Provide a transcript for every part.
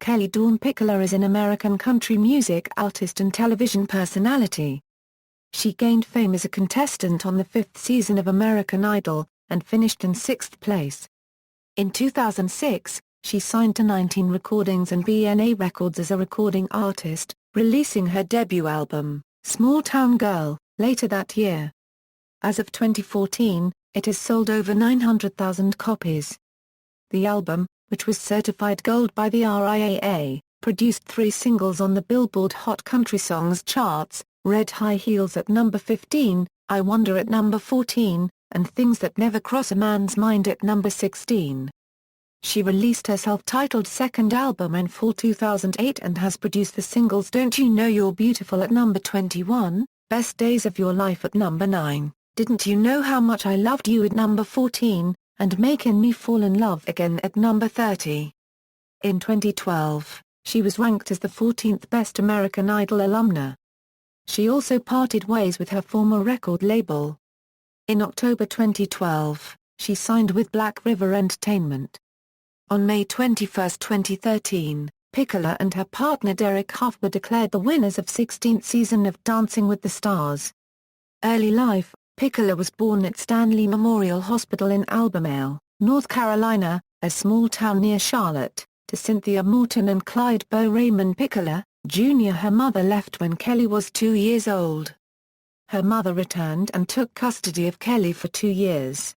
Kellie Dawn Pickler is an American country music artist and television personality. She gained fame as a contestant on the 5th season of American Idol, and finished in 6th place. In 2006, she signed to 19 Recordings and BNA Records as a recording artist, releasing her debut album, Small Town Girl, later that year. As of 2014, it has sold over 900,000 copies. The album, which was certified gold by the RIAA, produced 3 singles on the Billboard Hot Country Songs charts: Red High Heels at number 15, I Wonder at number 14, and Things That Never Cross a Man's Mind at number 16. She released her self-titled second album in fall 2008 and has produced the singles Don't You Know You're Beautiful at number 21, Best Days of Your Life at number 9, Didn't You Know How Much I Loved You at number 14, and Makin Me Fall in Love Again at number 30. In 2012, she was ranked as the 14th best American Idol alumna. She also parted ways with her former record label. In October 2012, she signed with Black River Entertainment. On May 21, 2013, Pickler and her partner Derek Hough were declared the winners of 16th season of Dancing with the Stars. Early life: Pickler was born at Stanley Memorial Hospital in Albemarle, North Carolina, a small town near Charlotte, to Cynthia Morton and Clyde Bo Raymond Pickler, Jr. Her mother left when Kellie was 2 years old. Her mother returned and took custody of Kellie for 2 years.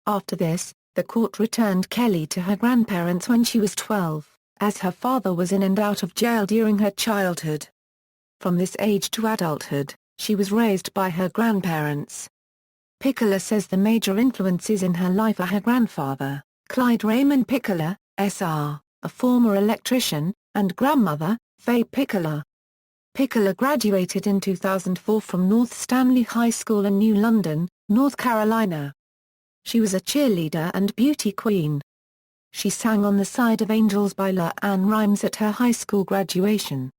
After this, the court returned Kellie to her grandparents when she was 12, as her father was in and out of jail during her childhood. From this age to adulthood, she was raised by her grandparents. Pickler says the major influences in her life are her grandfather, Clyde Raymond Pickler, Sr., a former electrician, and grandmother, Faye Pickler. Pickler graduated in 2004 from North Stanley High School in New London, North Carolina. She was a cheerleader and beauty queen. She sang on the Side of Angels by LaAnn Rimes at her high school graduation.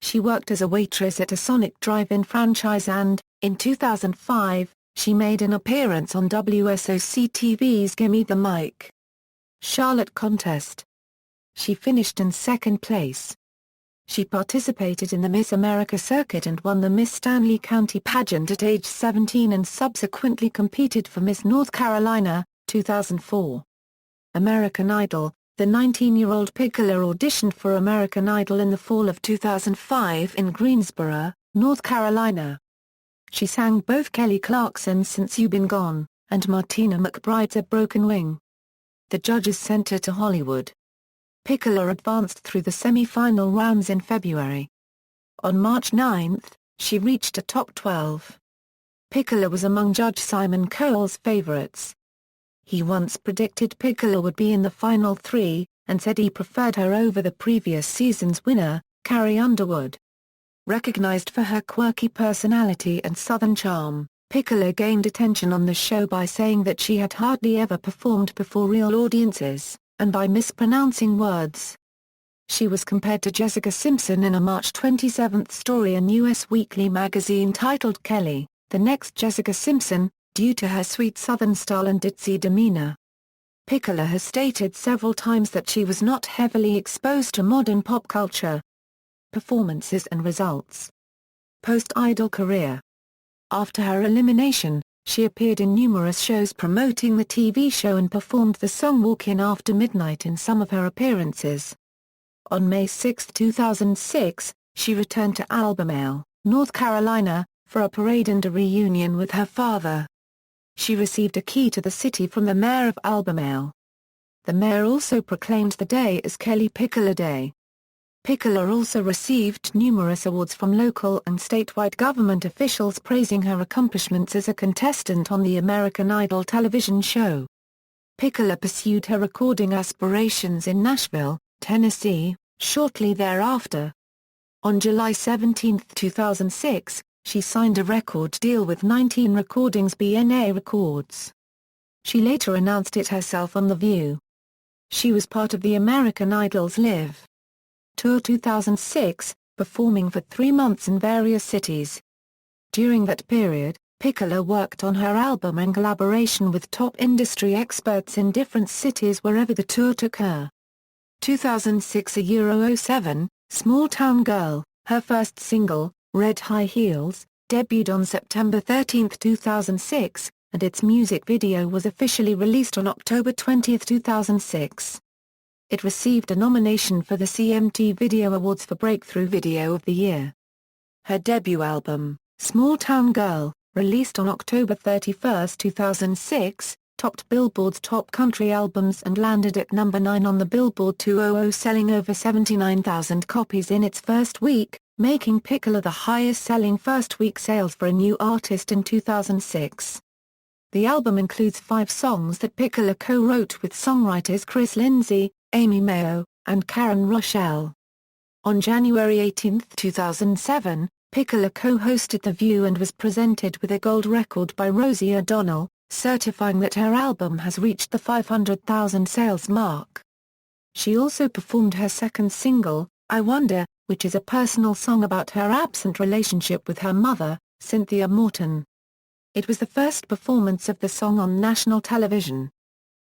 She worked as a waitress at a Sonic drive-in franchise and, in 2005, she made an appearance on WSOC-TV's Gimme the Mic Charlotte contest. She finished in 2nd place. She participated in the Miss America circuit and won the Miss Stanley County pageant at age 17 and subsequently competed for Miss North Carolina, 2004. American Idol: The 19-year-old Pickler auditioned for American Idol in the fall of 2005 in Greensboro, North Carolina. She sang both Kelly Clarkson's Since You Been Gone, and Martina McBride's A Broken Wing. The judges sent her to Hollywood. Pickler advanced through the semi-final rounds in February. On March 9, she reached a top 12. Pickler was among Judge Simon Cole's favorites. He once predicted Pickler would be in the final 3, and said he preferred her over the previous season's winner, Carrie Underwood. Recognized for her quirky personality and Southern charm, Pickler gained attention on the show by saying that she had hardly ever performed before real audiences, and by mispronouncing words. She was compared to Jessica Simpson in a March 27 story in US Weekly magazine titled Kellie, the Next Jessica Simpson, due to her sweet Southern style and ditzy demeanor. Pickler has stated several times that she was not heavily exposed to modern pop culture. Performances and results. Post-Idol career. After her elimination, she appeared in numerous shows promoting the TV show and performed the song Walk In After Midnight in some of her appearances. On May 6, 2006, she returned to Albemarle, North Carolina, for a parade and a reunion with her father. She received a key to the city from the mayor of Albemarle. The mayor also proclaimed the day as Kellie Pickler Day. Pickler also received numerous awards from local and statewide government officials praising her accomplishments as a contestant on the American Idol television show. Pickler pursued her recording aspirations in Nashville, Tennessee, shortly thereafter. On July 17, 2006, she signed a record deal with 19 Recordings BNA Records. She later announced it herself on The View. She was part of the American Idol's Live Tour 2006, performing for 3 months in various cities. During that period, Pickler worked on her album in collaboration with top industry experts in different cities wherever the tour took her. 2006 €07, Small Town Girl, her first single, Red High Heels, debuted on September 13, 2006, and its music video was officially released on October 20, 2006. It received a nomination for the CMT Video Awards for Breakthrough Video of the Year. Her debut album, Small Town Girl, released on October 31, 2006, topped Billboard's top country albums and landed at number 9 on the Billboard 200, selling over 79,000 copies in its first week, making Pickler the highest-selling first-week sales for a new artist in 2006. The album includes 5 songs that Pickler co-wrote with songwriters Chris Lindsay, Amy Mayo, and Karen Rochelle. On January 18, 2007, Pickler co-hosted The View and was presented with a gold record by Rosie O'Donnell, certifying that her album has reached the 500,000 sales mark. She also performed her second single, I Wonder, which is a personal song about her absent relationship with her mother, Cynthia Morton. It was the first performance of the song on national television.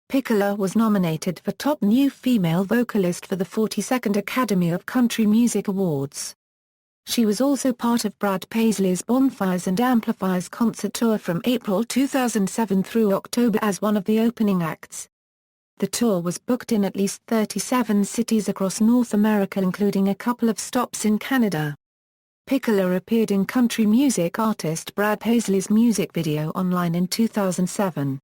Pickler was nominated for Top New Female Vocalist for the 42nd Academy of Country Music Awards. She was also part of Brad Paisley's Bonfires and Amplifiers concert tour from April 2007 through October as one of the opening acts. The tour was booked in at least 37 cities across North America, including a couple of stops in Canada. Pickler appeared in country music artist Brad Paisley's music video online in 2007.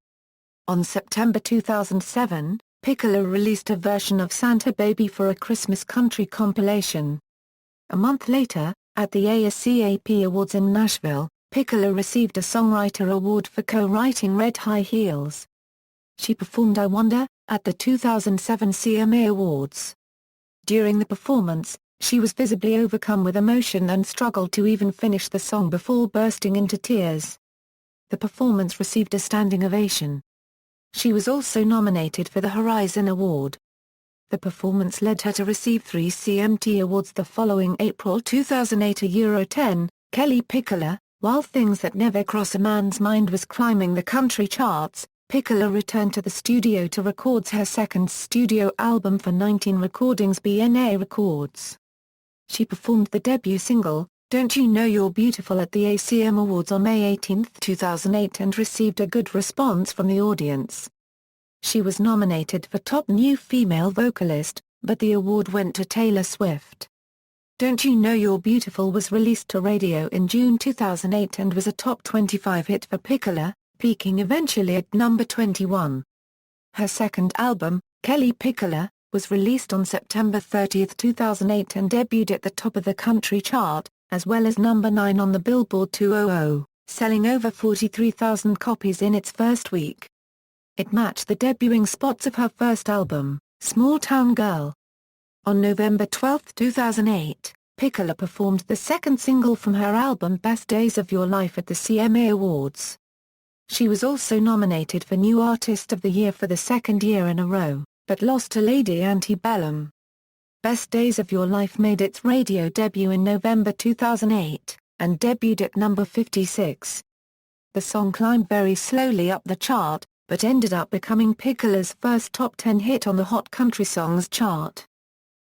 On September 2007, Pickler released a version of Santa Baby for a Christmas country compilation. A month later, at the ASCAP Awards in Nashville, Pickler received a Songwriter Award for co-writing Red High Heels. She performed I Wonder at the 2007 CMA Awards. During the performance, she was visibly overcome with emotion and struggled to even finish the song before bursting into tears. The performance received a standing ovation. She was also nominated for the Horizon Award. The performance led her to receive 3 CMT Awards the following April 2008. €10, Kellie Pickler, while Things That Never Cross a Man's Mind was climbing the country charts, Pickler returned to the studio to record her second studio album for 19 Recordings BNA Records. She performed the debut single, Don't You Know You're Beautiful at the ACM Awards on May 18, 2008 and received a good response from the audience. She was nominated for Top New Female Vocalist, but the award went to Taylor Swift. Don't You Know You're Beautiful was released to radio in June 2008 and was a top 25 hit for Pickler, peaking eventually at number 21. Her second album, Kellie Pickler, was released on September 30, 2008 and debuted at the top of the country chart, as well as number 9 on the Billboard 200, selling over 43,000 copies in its first week. It matched the debuting spots of her first album, Small Town Girl. On November 12, 2008, Pickler performed the second single from her album Best Days of Your Life at the CMA Awards. She was also nominated for New Artist of the Year for the second year in a row, but lost to Lady Antebellum. Best Days of Your Life made its radio debut in November 2008, and debuted at number 56. The song climbed very slowly up the chart, but ended up becoming Pickler's first top 10 hit on the Hot Country Songs chart.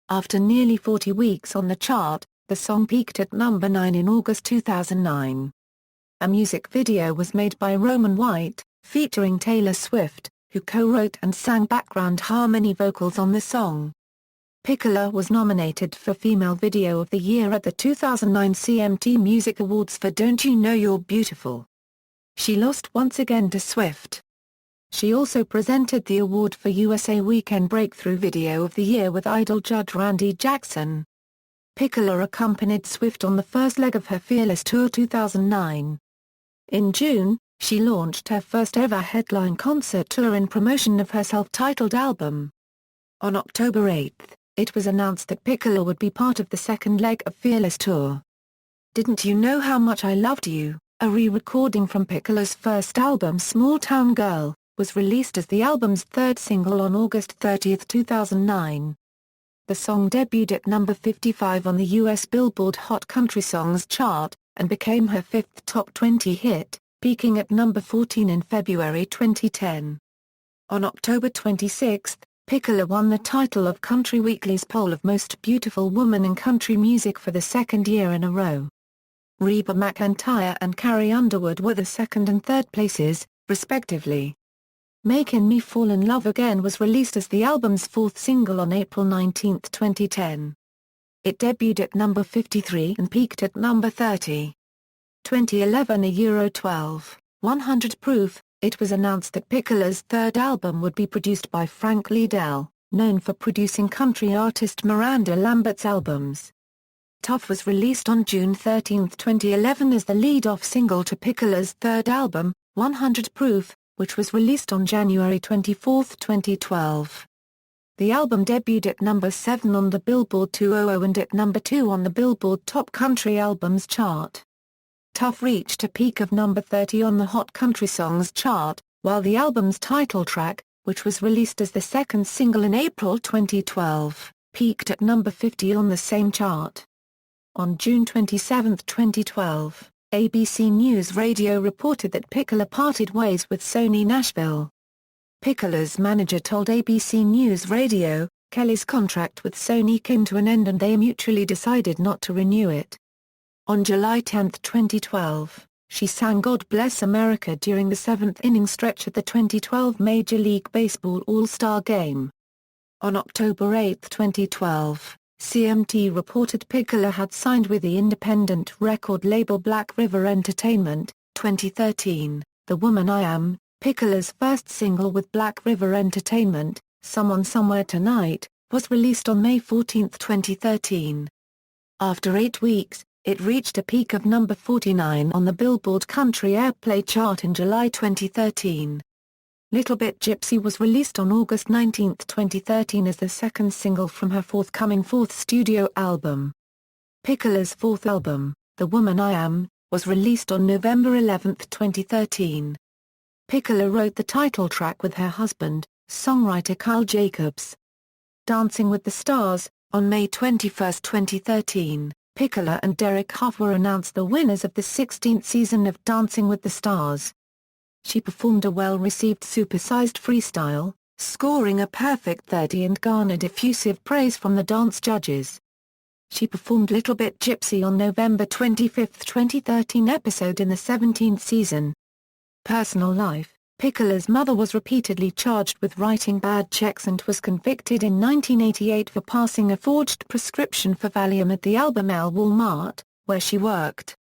After nearly 40 weeks on the chart, the song peaked at number 9 in August 2009. A music video was made by Roman White, featuring Taylor Swift, who co-wrote and sang background harmony vocals on the song. Pickler was nominated for Female Video of the Year at the 2009 CMT Music Awards for Don't You Know You're Beautiful. She lost once again to Swift. She also presented the award for USA Weekend Breakthrough Video of the Year with Idol judge Randy Jackson. Pickler accompanied Swift on the first leg of her Fearless Tour 2009. In June, she launched her first ever headline concert tour in promotion of her self-titled album. On October 8, it was announced that Pickler would be part of the second leg of Fearless Tour. Didn't You Know How Much I Loved You, a re-recording from Pickler's first album Small Town Girl, was released as the album's third single on August 30, 2009. The song debuted at number 55 on the US Billboard Hot Country Songs chart, and became her fifth top 20 hit, peaking at number 14 in February 2010. On October 26, Pickler won the title of Country Weekly's poll of Most Beautiful Woman in Country Music for the second year in a row. Reba McEntire and Carrie Underwood were the second and third places, respectively. Makin Me Fall in Love Again was released as the album's fourth single on April 19, 2010. It debuted at number 53 and peaked at number 30. 2011 Euro 12, 100 Proof. It was announced that Pickler's third album would be produced by Frank Liddell, known for producing country artist Miranda Lambert's albums. Tough was released on June 13, 2011 as the lead-off single to Pickler's third album, 100 Proof, which was released on January 24, 2012. The album debuted at number 7 on the Billboard 200 and at number 2 on the Billboard Top Country Albums chart. Tough reached a peak of number 30 on the Hot Country Songs chart, while the album's title track, which was released as the second single in April 2012, peaked at number 50 on the same chart. On June 27, 2012, ABC News Radio reported that Pickler parted ways with Sony Nashville. Pickler's manager told ABC News Radio, Kellie's contract with Sony came to an end and they mutually decided not to renew it. On July 10, 2012, she sang God Bless America during the seventh-inning stretch at the 2012 Major League Baseball All-Star Game. On October 8, 2012, CMT reported Pickler had signed with the independent record label Black River Entertainment. 2013, The Woman I Am, Pickler's first single with Black River Entertainment, Someone Somewhere Tonight, was released on May 14, 2013. After 8 weeks, it reached a peak of number 49 on the Billboard Country Airplay chart in July 2013. Little Bit Gypsy was released on August 19, 2013 as the second single from her forthcoming fourth studio album. Pickler's fourth album, The Woman I Am, was released on November 11, 2013. Pickler wrote the title track with her husband, songwriter Carl Jacobs. Dancing with the Stars, on May 21, 2013, Pickler and Derek Hough were announced the winners of the 16th season of Dancing with the Stars. She performed a well-received supersized freestyle, scoring a perfect 30 and garnered effusive praise from the dance judges. She performed Little Bit Gypsy on November 25, 2013 episode in the 17th season. Personal life: Pickler's mother was repeatedly charged with writing bad checks and was convicted in 1988 for passing a forged prescription for Valium at the Albemarle Walmart, where she worked.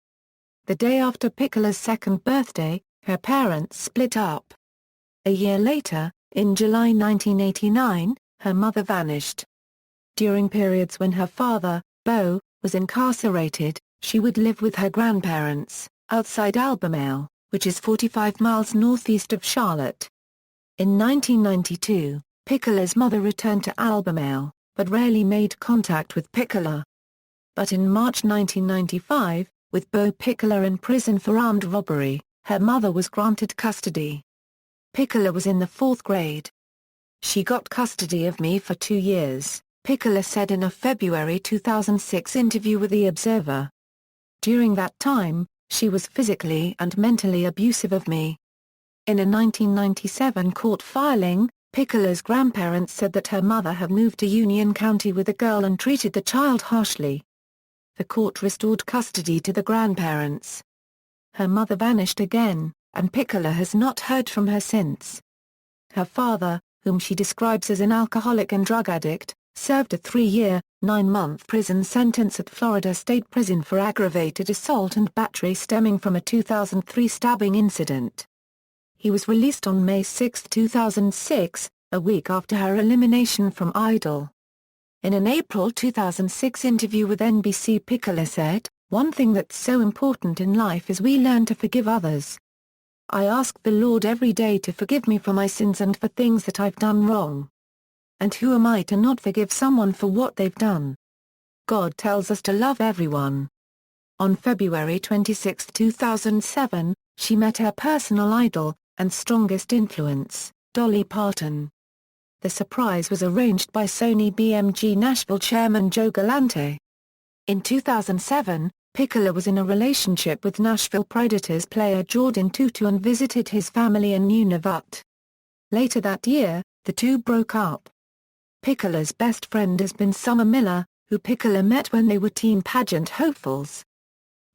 The day after Pickler's second birthday, her parents split up. A year later, in July 1989, her mother vanished. During periods when her father, Beau, was incarcerated, she would live with her grandparents, outside Albemarle, which is 45 miles northeast of Charlotte. In 1992, Pickler's mother returned to Albemarle, but rarely made contact with Pickler. But in March 1995, with Beau Pickler in prison for armed robbery, her mother was granted custody. Pickler was in the 4th grade. "She got custody of me for 2 years," Pickler said in a February 2006 interview with The Observer. "During that time, she was physically and mentally abusive of me." In a 1997 court filing, Pickler's grandparents said that her mother had moved to Union County with a girl and treated the child harshly. The court restored custody to the grandparents. Her mother vanished again, and Pickler has not heard from her since. Her father, whom she describes as an alcoholic and drug addict, served a 3-year, 9-month prison sentence at Florida State Prison for aggravated assault and battery stemming from a 2003 stabbing incident. He was released on May 6, 2006, a week after her elimination from Idol. In an April 2006 interview with NBC, Pickler said, "One thing that's so important in life is we learn to forgive others. I ask the Lord every day to forgive me for my sins and for things that I've done wrong. And who am I to not forgive someone for what they've done? God tells us to love everyone." On February 26, 2007, she met her personal idol, and strongest influence, Dolly Parton. The surprise was arranged by Sony BMG Nashville chairman Joe Galante. In 2007, Pickler was in a relationship with Nashville Predators player Jordan Tutu and visited his family in Nunavut. Later that year, the two broke up. Pickler's best friend has been Summer Miller, who Pickler met when they were teen pageant hopefuls.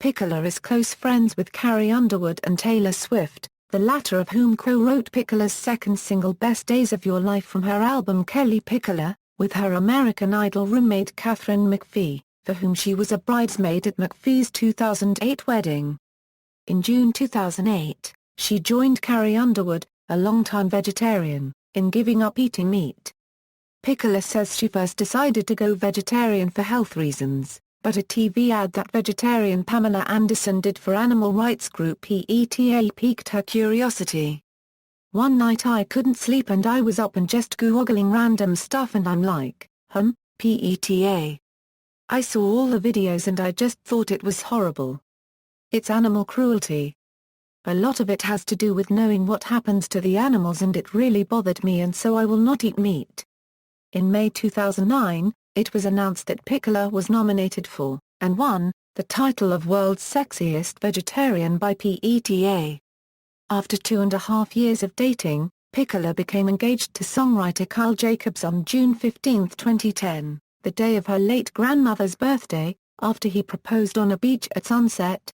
Pickler is close friends with Carrie Underwood and Taylor Swift, the latter of whom co-wrote Pickler's second single Best Days of Your Life from her album Kellie Pickler, with her American Idol roommate Katharine McPhee, for whom she was a bridesmaid at McPhee's 2008 wedding. In June 2008, she joined Carrie Underwood, a longtime vegetarian, in giving up eating meat. Pickler says she first decided to go vegetarian for health reasons, but a TV ad that vegetarian Pamela Anderson did for animal rights group PETA piqued her curiosity. "One night I couldn't sleep and I was up and just googling random stuff and I'm like, PETA. I saw all the videos and I just thought it was horrible. It's animal cruelty. A lot of it has to do with knowing what happens to the animals and it really bothered me and so I will not eat meat." In May 2009, it was announced that Pickler was nominated for, and won, the title of World's Sexiest Vegetarian by PETA. After 2.5 years of dating, Pickler became engaged to songwriter Kyle Jacobs on June 15, 2010, the day of her late grandmother's birthday, after he proposed on a beach at sunset.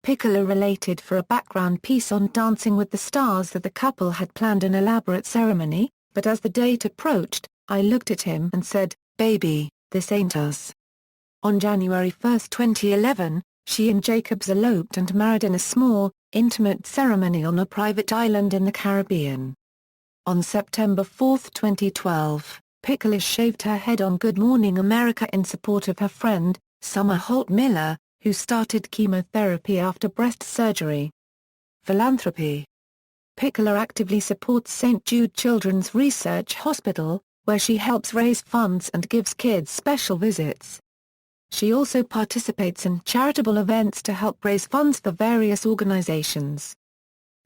Pickler related for a background piece on Dancing with the Stars that the couple had planned an elaborate ceremony, but as the date approached, "I looked at him and said, 'Baby, this ain't us.'" On January 1, 2011, she and Jacobs eloped and married in a small, intimate ceremony on a private island in the Caribbean. On September 4, 2012, Pickler shaved her head on Good Morning America in support of her friend, Summer Holt Miller, who started chemotherapy after breast surgery. Philanthropy. Pickler actively supports St. Jude Children's Research Hospital, where she helps raise funds and gives kids special visits. She also participates in charitable events to help raise funds for various organizations.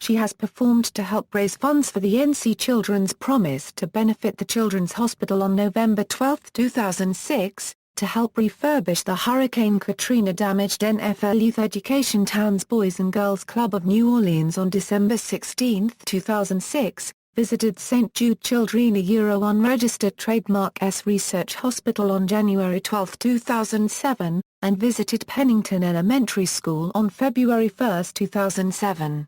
She has performed to help raise funds for the NC Children's Promise to benefit the Children's Hospital on November 12, 2006, to help refurbish the Hurricane Katrina-damaged NFL Youth Education Town's Boys and Girls Club of New Orleans on December 16, 2006, visited St. Jude Children unregistered trademark S Research Hospital on January 12, 2007, and visited Pennington Elementary School on February 1, 2007.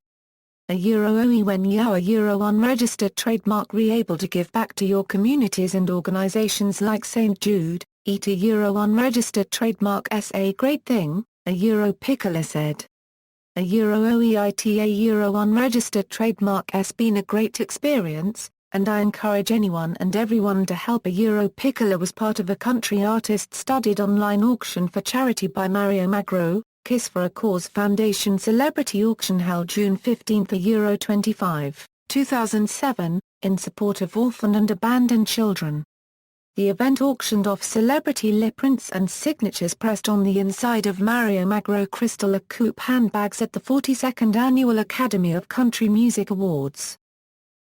OE when you are unregistered trademark RIAA to give back to your communities and organizations like St. Jude, ETA unregistered trademark S a great thing, Pickler said. OEITA unregistered trademark S been a great experience, and I encourage anyone and everyone to help. Pickler was part of a country artist-studded online auction for charity by Mario Magro, Kiss for a Cause Foundation celebrity auction held June 15, €25, 2007, in support of orphan and abandoned children. The event auctioned off celebrity lip prints and signatures pressed on the inside of Mario Magro Crystal La Coupe handbags at the 42nd Annual Academy of Country Music Awards.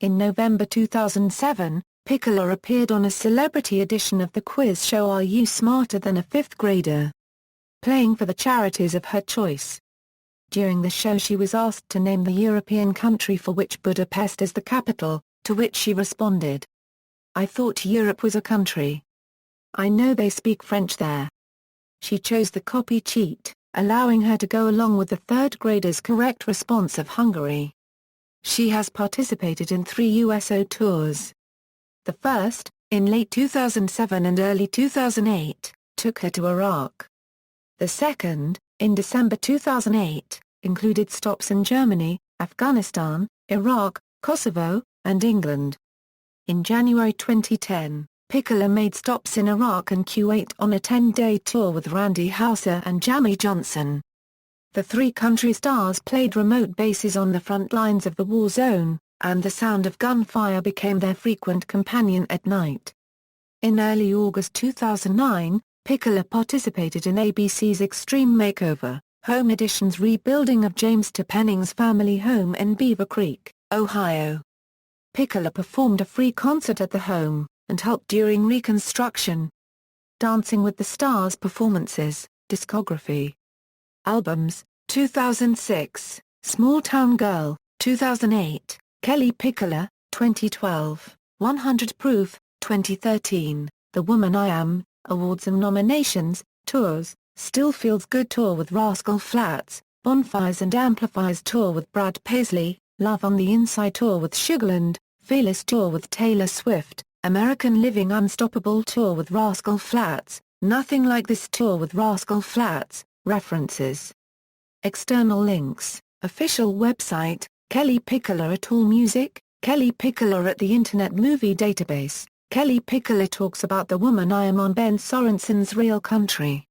In November 2007, Pickler appeared on a celebrity edition of the quiz show Are You Smarter Than a Fifth Grader?, playing for the charities of her choice. During the show she was asked to name the European country for which Budapest is the capital, to which she responded, "I thought Europe was a country. I know they speak French there." She chose the copy cheat, allowing her to go along with the third grader's correct response of Hungary. She has participated in 3 USO tours. The first, in late 2007 and early 2008, took her to Iraq. The second, in December 2008, included stops in Germany, Afghanistan, Iraq, Kosovo, and England. In January 2010, Pickler made stops in Iraq and Kuwait on a 10-day tour with Randy Houser and Jamie Johnson. The three country stars played remote bases on the front lines of the war zone, and the sound of gunfire became their frequent companion at night. In early August 2009, Pickler participated in ABC's Extreme Makeover, Home Edition's rebuilding of James T. Penning's family home in Beaver Creek, Ohio. Pickler performed a free concert at the home, and helped during reconstruction. Dancing with the Stars performances, discography. Albums, 2006, Small Town Girl, 2008, Kellie Pickler, 2012, 100 Proof, 2013, The Woman I Am, Awards and Nominations, Tours, Still Feels Good Tour with Rascal Flatts, Bonfires and Amplifiers Tour with Brad Paisley, Love on the Inside Tour with Sugarland, Fearless Tour with Taylor Swift, American Living Unstoppable Tour with Rascal Flatts, Nothing Like This Tour with Rascal Flatts. References. External links, official website, Kellie Pickler at AllMusic, Kellie Pickler at the Internet Movie Database. Kellie Pickler talks about The Woman I Am on Ben Sorensen's Real Country.